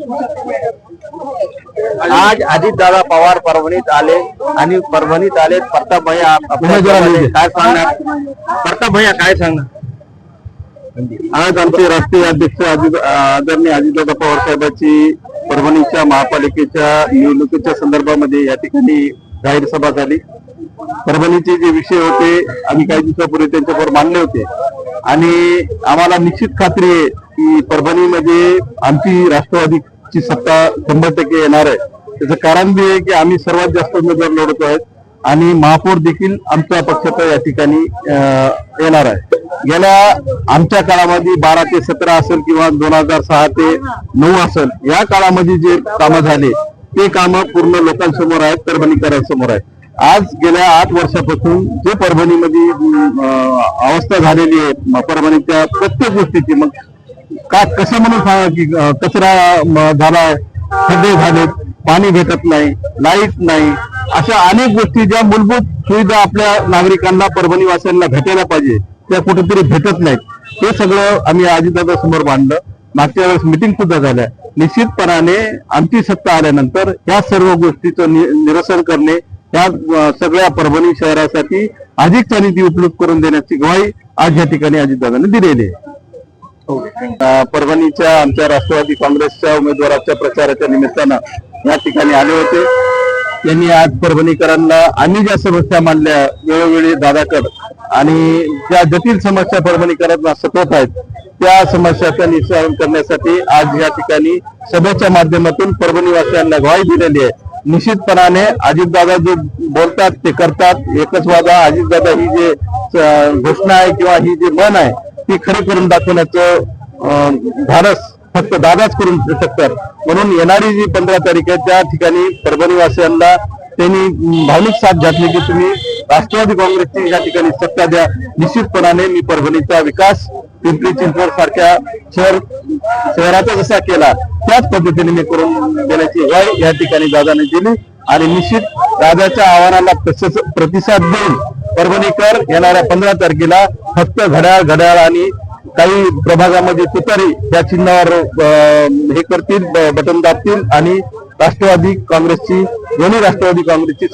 आज अजितदादा पवार परभणीत आले आणि परभणीत आले. प्रताप भैया काय सांगणार? प्रताप भैया काय सांगणार? आज आमचे राष्ट्रीय अध्यक्ष आदरणीय अजितदादा पवार साहेबांची परभणीच्या महापालिकेच्या निवडणुकीच्या संदर्भामध्ये या ठिकाणी जाहीर सभा झाली. परभणीचे जे विषय होते आम्ही काही दिवसापूर्वी त्यांच्यावर मांडले होते आणि आम्हाला निश्चित खात्री आहे की परभणीमध्ये आमची राष्ट्रवादीची सत्ता 100% येणार आहे. त्याचं कारण बी आहे की आम्ही सर्वात जास्त उमेदवार लढवतो आहेत आणि महापौर देखील आमच्या पक्षाचा या ठिकाणी येणार आहे. गेल्या आमच्या काळामध्ये 12 ते 17 असेल किंवा 2006 ते 9 असेल या काळामध्ये जे कामं झाले ते कामं पूर्ण लोकांसमोर आहेत, परभणीकरांसमोर आहेत. आज गेल्या 8 वर्षापासून जे परभणीमध्ये अवस्था झालेली आहे परभणीच्या प्रत्येक गोष्टीची, मग का कसं म्हणून सांगा की कचरा झालाय, खड्डे झालेत, पाणी भेटत नाही, लाईट नाही, अशा अनेक गोष्टी ज्या मूलभूत सुविधा आपल्या नागरिकांना परभणीवासियांना भेटायला पाहिजे त्या कुठेतरी भेटत नाहीत. हे सगळं आम्ही अजितदादा समोर मांडलं. मागच्या वेळेस मिटिंग सुद्धा झाल्या. निश्चितपणाने आमची सत्ता आल्यानंतर या सर्व गोष्टीचं निरसन करणे, या सगळ्या परभणी शहरासाठी अधिकचा निधी उपलब्ध करून देण्याची ग्वाही आज या ठिकाणी अजितदादांनी दिलेली आहे. परभणीच्या आमच्या राष्ट्रवादी काँग्रेसच्या उमेदवाराच्या प्रचाराच्या निमित्तानं या ठिकाणी आले होते. त्यांनी आज परभणीकरांना आम्ही ज्या समस्या मांडल्या वेळोवेळी दादाकड आणि ज्या जटिल समस्या परभणीकरांना सतत आहेत त्या समस्याचं निवारण करण्यासाठी आज या ठिकाणी सभेच्या माध्यमातून परभणीवासियांना ग्वाही दिलेली आहे. निश्चितपणाने अजितदादा जो बोलतात ते करतात. एकच वादा अजितदादा ही जे घोषणा आहे किंवा ही जी मन आहे ती खरी करून दाखवण्याचं धाडस फक्त दादाच करून शकतात. म्हणून येणारी जी 15 तारीख आहे त्या ठिकाणी परभणीवासियांना त्यांनी भावनिक साथ घातली की तुम्ही राष्ट्रवादी काँग्रेसची या ठिकाणी सत्ता द्या. निश्चितपणाने मी परभणीचा विकास पिंपरी चिंचवड सारख्या शहराचा जसा केला त्याच पद्धतीने मी करून देण्याची ग्वाही या ठिकाणी दादाने दिली आणि निश्चित दादाच्या आव्हानाला प्रतिसाद देऊन परभणीकर येणाऱ्या 15 तारखेला फक्त घड्याळ आणि काही प्रभागामध्ये तुतारी या चिन्हावर हे करतील, बटन दाबतील आणि राष्ट्रवादी काँग्रेसची दोन्ही राष्ट्रवादी काँग्रेसची